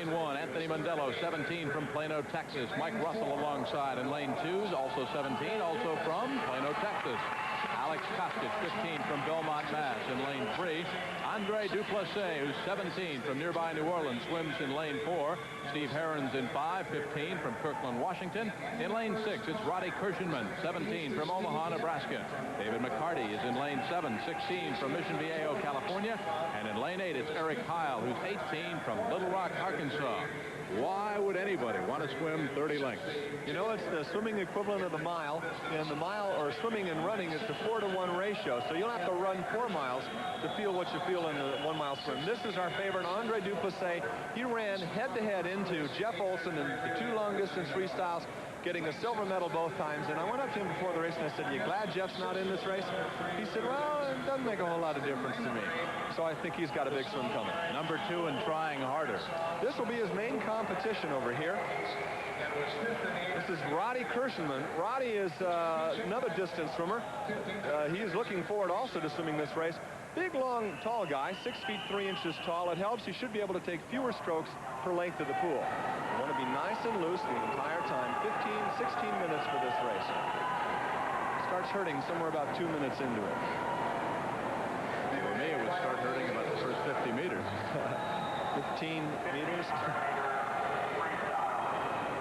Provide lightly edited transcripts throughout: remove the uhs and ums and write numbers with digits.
lane 1, Anthony Mondello, 17 from Plano, Texas. Mike Russell alongside in lane 2, also 17, also from Plano, Texas. Alex Kostich, 15 from Belmont, Mass. In lane 3, Andre DuPlessis, who's 17 from nearby New Orleans, swims in lane 4. Steve Herron's in 5, 15 from Kirkland, Washington. In lane 6, it's Roddy Kirschenman, 17 from Omaha, Nebraska. David McCarty is in lane 7, 16 from Mission Viejo, California. And in lane 8, it's Eric Heil, who's 18 from Little Rock, Arkansas. Why would anybody want to swim 30 lengths? You know, it's the swimming equivalent of the mile. And the mile, or swimming and running, is the 4-to-1 ratio. So you'll have to run 4 miles to feel what you feel in the 1-mile swim. This is our favorite, Andre DuPlessis. He ran head-to-head into Jeff Olson in the 2 long-distance freestyles, getting a silver medal both times. And I went up to him before the race and I said, "You glad Jeff's not in this race?" He said, "Well, it doesn't make a whole lot of difference to me." So I think he's got a big swim coming. Number 2 and trying harder. This will be his main competition over here. This is Roddy Kirschenman. Roddy is another distance swimmer. He is looking forward also to swimming this race. Big, long, tall guy, 6 feet 3 inches tall. It helps. You should be able to take fewer strokes per length of the pool. You want to be nice and loose the entire time. 15, 16 minutes for this race. Starts hurting somewhere about 2 minutes into it. For me, it would start hurting about the first 50 meters. 15 meters.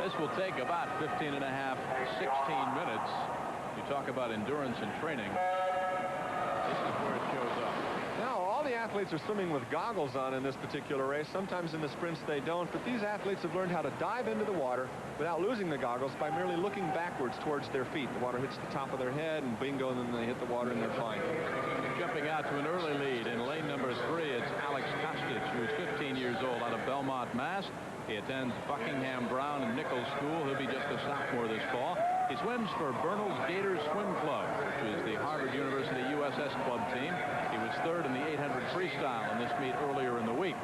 This will take about 15 and a half, 16 minutes. You talk about endurance and training. This is where it shows up. Now, all the athletes are swimming with goggles on in this particular race. Sometimes in the sprints they don't, but these athletes have learned how to dive into the water without losing the goggles by merely looking backwards towards their feet. The water hits the top of their head, and bingo, and then they hit the water and they're fine. Jumping out to an early lead in lane number 3, it's Alex Kostich, who's 15 years old, out of Belmont, Mass. He attends Buckingham Brown and Nichols School. He'll be just a sophomore this fall. He swims for Bernal's Gators Swim Club, which is the Harvard University USS Club team. He was 3rd in the 800 freestyle in this meet earlier in the week.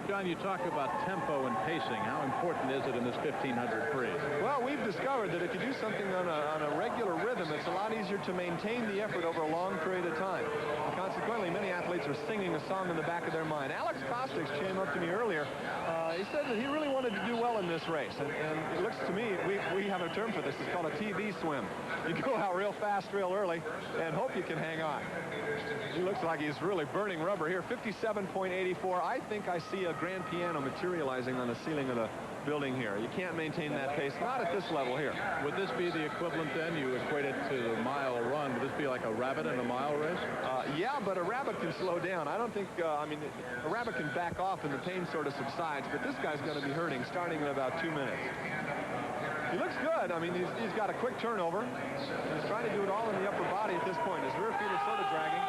John, you talk about tempo and pacing. How important is it in this 1500 free? Well, we've discovered that if you do something on a regular rhythm, it's a lot easier to maintain the effort over a long period of time. And consequently, many athletes are singing a song in the back of their mind. Alex Kostich came up to me earlier. He said that he really wanted to do well in this race. And it looks to me, we have a term for this. It's called a TV swim. You go out real fast, real early, and hope you can hang on. He looks like he's really burning rubber here. 57.84. I think I see a grand piano materializing on the ceiling of the building here. You can't maintain that pace, not at this level here. Would this be the equivalent then? You equate it to the mile run. Would this be like a rabbit in a mile race? Yeah, but a rabbit can slow down. I don't think, I mean, a rabbit can back off and the pain sort of subsides, but this guy's going to be hurting starting in about 2 minutes. He looks good. I mean, he's got a quick turnover. He's trying to do it all in the upper body at this point. His rear feet are sort of dragging.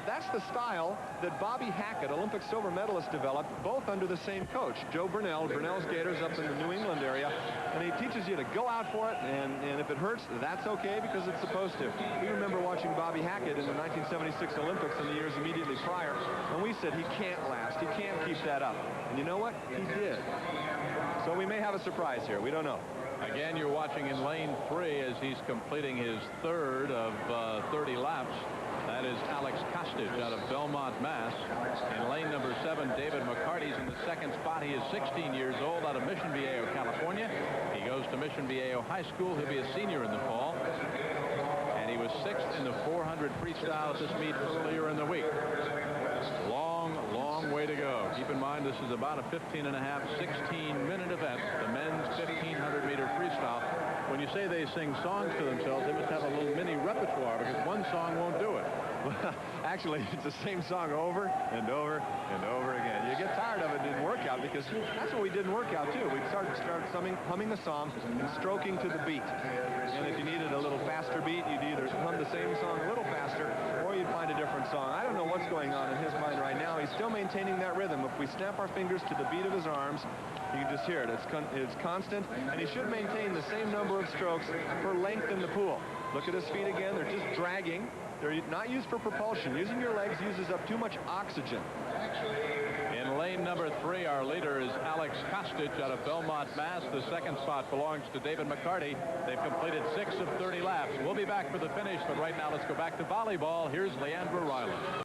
That's the style that Bobby Hackett, Olympic silver medalist, developed, both under the same coach, Joe Burnell. Burnell's Gators up in the New England area. And he teaches you to go out for it, and if it hurts, that's okay because it's supposed to. We remember watching Bobby Hackett in the 1976 Olympics in the years immediately prior, and we said he can't last. He can't keep that up. And you know what? He did. So we may have a surprise here. We don't know. Again, you're watching in lane 3 as he's completing his 3rd of 30 laps. That is Alex Kostich out of Belmont, Mass. In lane number 7, David McCarty's in the 2nd spot. He is 16 years old, out of Mission Viejo, California. He goes to Mission Viejo High School. He'll be a senior in the fall. And he was 6th in the 400 freestyle at this meet earlier in the week. Long way to go. Keep in mind, this is about a 15 and a half, 16-minute event, the men's 1,500-meter freestyle. When you say they sing songs to themselves, they must have a little mini repertoire because one song won't do it. Well, actually, it's the same song over and over and over again. You get tired of it in workout because that's what we did in workout, too. We'd start humming the song and stroking to the beat. And if you needed a little faster beat, you'd either hum the same song a little faster or you'd find a different song. I don't know what's going on in his mind right now. He's still maintaining that rhythm. If we snap our fingers to the beat of his arms, you can just hear it. It's constant, and he should maintain the same number of strokes per length in the pool. Look at his feet again. They're just dragging. They're not used for propulsion. Using your legs uses up too much oxygen. In lane number 3, our leader is Alex Kostich out of Belmont, Mass. The 2nd spot belongs to David McCarty. They've completed 6 of 30 laps. We'll be back for the finish, but right now let's go back to volleyball. Here's Leandra Ryland.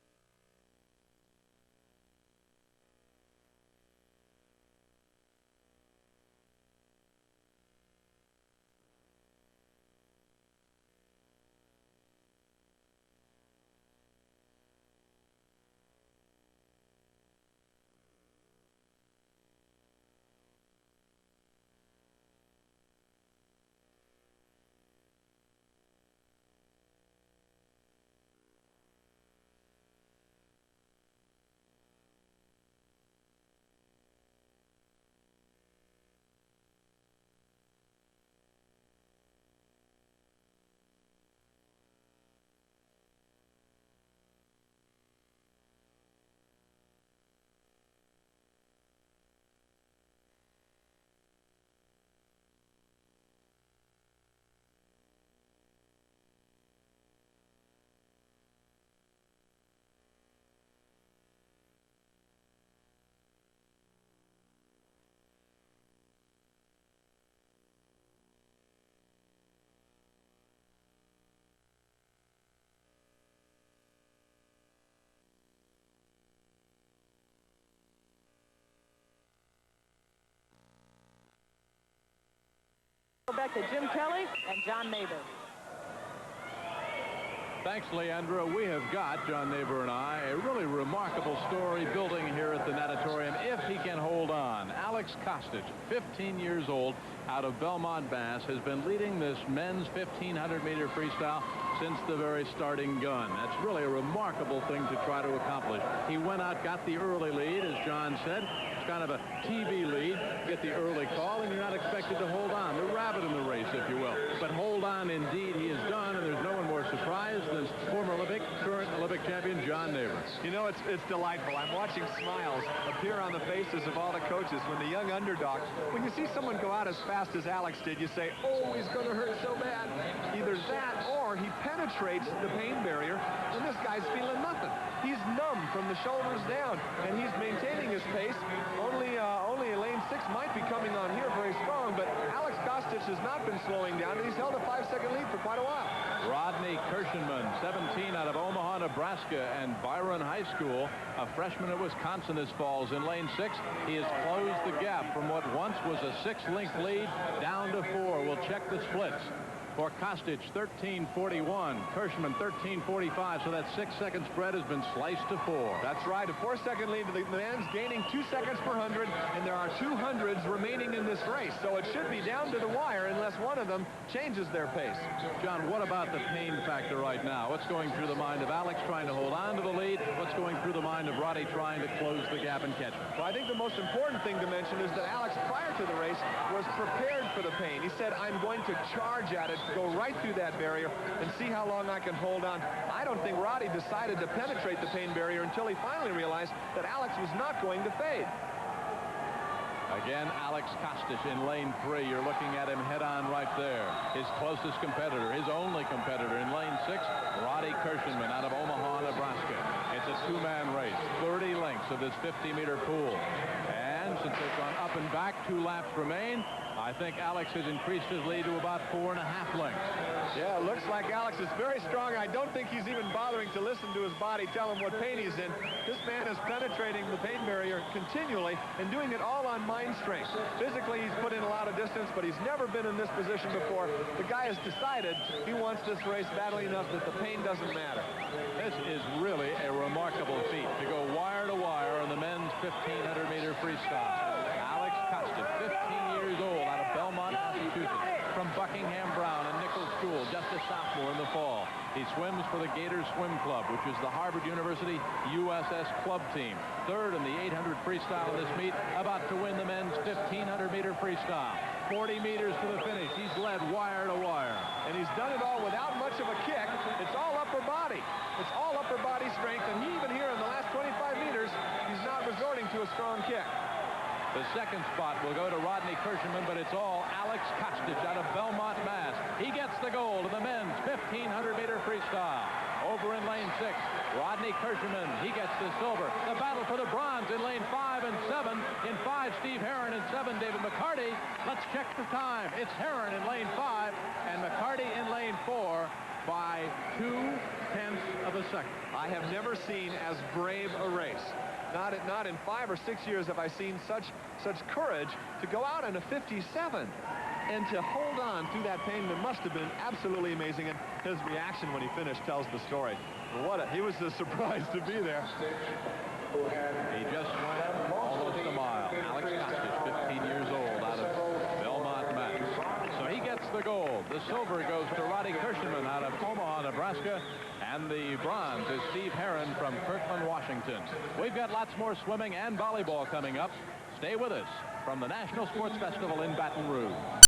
back to Jim Kelly and John Neighbor. Thanks, Leandra. We have got, John Neighbor and I, a really remarkable story building here at the natatorium if he can hold on. Alex Kostich, 15 years old, out of Belmont, Mass, has been leading this men's 1,500-meter freestyle since the very starting gun. That's really a remarkable thing to try to accomplish. He went out, got the early lead, as John said. It's kind of a TV lead. Get the early call, and you're not expected to hold on. The rabbit in the race, if you will. But hold on, indeed, he has done, and there's no one more surprised than former Olympic, current Olympic champion John Neighbor. You know, it's delightful. I'm watching smiles appear on the faces of all the coaches when the young underdog, when you see someone go out as fast as Alex did, you say, oh, he's going to hurt so bad. Either that or he penetrates the pain barrier, and this guy's feeling nothing. He's numb from the shoulders down, and he's maintaining his pace. Only lane 6 might be coming on here very strong, but Alex Kostich has not been slowing down, and he's held a 5-second lead for quite a while. Rodney Kirschenman, 17, out of Omaha, Nebraska, and Byron High School, a freshman at Wisconsin, this falls in lane 6. He has closed the gap from what once was a 6-length lead down to 4. We'll check the splits. For Kostich, 13:41. Kirschenman, 13:45. So that 6-second spread has been sliced to 4. That's right. A 4-second lead to the man's gaining 2 seconds per 100, and there are 200s remaining in this race. So it should be down to the wire unless one of them changes their pace. John, what about the pain factor right now? What's going through the mind of Alex trying to hold on to the lead? What's going through the mind of Roddy trying to close the gap and catch him? Well, I think the most important thing to mention is that Alex, prior to the race, was prepared for the pain. He said, I'm going to charge at it, go right through that barrier and see how long I can hold on. I don't think Roddy decided to penetrate the pain barrier until he finally realized that Alex was not going to fade. Again, Alex Kostich in lane 3. You're looking at him head on right there. His closest competitor, his only competitor in lane 6, Roddy Kirschenman out of Omaha, Nebraska. It's a 2-man race, 30 lengths of this 50-meter pool. And since they've gone up and back, 2 laps remain. I think Alex has increased his lead to about 4.5 lengths. Yeah, it looks like Alex is very strong. I don't think he's even bothering to listen to his body tell him what pain he's in. This man is penetrating the pain barrier continually and doing it all on mind strength. Physically, he's put in a lot of distance, but he's never been in this position before. The guy has decided he wants this race badly enough that the pain doesn't matter. This is really a remarkable feat to go wire to wire in the men's 1,500-meter freestyle. Alex Kostich, 15 years old, out of Belmont, Massachusetts, from Buckingham Brown and Nichols School, just a sophomore in the fall. He swims for the Gators Swim Club, which is the Harvard University USS club team. Third in the 800 freestyle in this meet, about to win the men's 1,500-meter freestyle. 40 meters to the finish. He's led wire to wire. And he's done it all without much of a kick. It's all upper body. It's all upper body strength. And he, even here in the last 25 meters, he's not resorting to a strong kick. The second spot will go to Rodney Kirschenman, but it's all Alex Kostich out of Belmont, Mass. He gets the gold in the men's 1,500-meter freestyle. Over in lane 6, Rodney Kirschenman, he gets the silver. The battle for the bronze in lane 5 and 7. In 5, Steve Herron. In 7, David McCarty. Let's check the time. It's Herron in lane 5 and McCarty in lane 4 by 0.2 of a second. I have never seen as brave a race. Not in 5 or 6 years have I seen such courage to go out in a 57 and to hold on through that pain. That must have been absolutely amazing, and his reaction when he finished tells the story. He was a surprise to be there. He just went almost a mile. Alex Kostich, 15 years old, out of Belmont, Mass. So he gets the gold. The silver goes to Roddy Kirschenman out of Omaha, Nebraska. And the bronze is Steve Herron from Kirkland, Washington. We've got lots more swimming and volleyball coming up. Stay with us from the National Sports Festival in Baton Rouge.